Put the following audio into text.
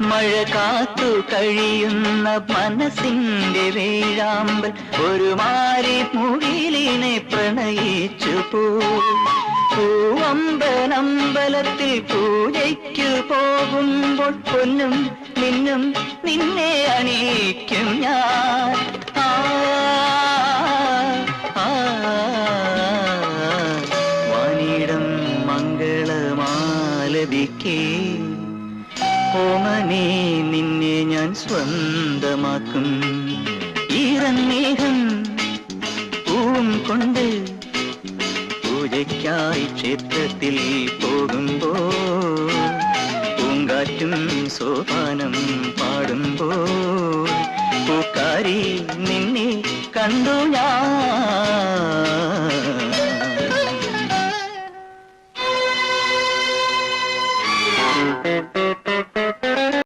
മഴ കാത്തു കഴിയുന്ന മനസ്സിന്റെ വേഴാമ്പൽ ഒരു മാരി മുകിലിനെ പ്രണയിച്ചു പൂവമ്പലത്തിൽ പൂജയ്ക്കു പോകുമ്പോൾ പൊന്നും മിന്നും നിന്നെ അണിയിക്കും ഞാൻ. വാനിടം മംഗളമാലപിക്കേ ഓമനേ നിന്നെ ഞാൻ സ്വന്തമാക്കും. ഈറന്നേഹം പൂവും കൊണ്ട് പൂജയ്ക്കായി ക്ഷേത്രത്തിൽ പോകുമ്പോൾ പൂങ്കാറ്റും സോപാനം പാടുമ്പോൾ പൂക്കാരി നിന്നെ കണ്ടു ഞാൻ.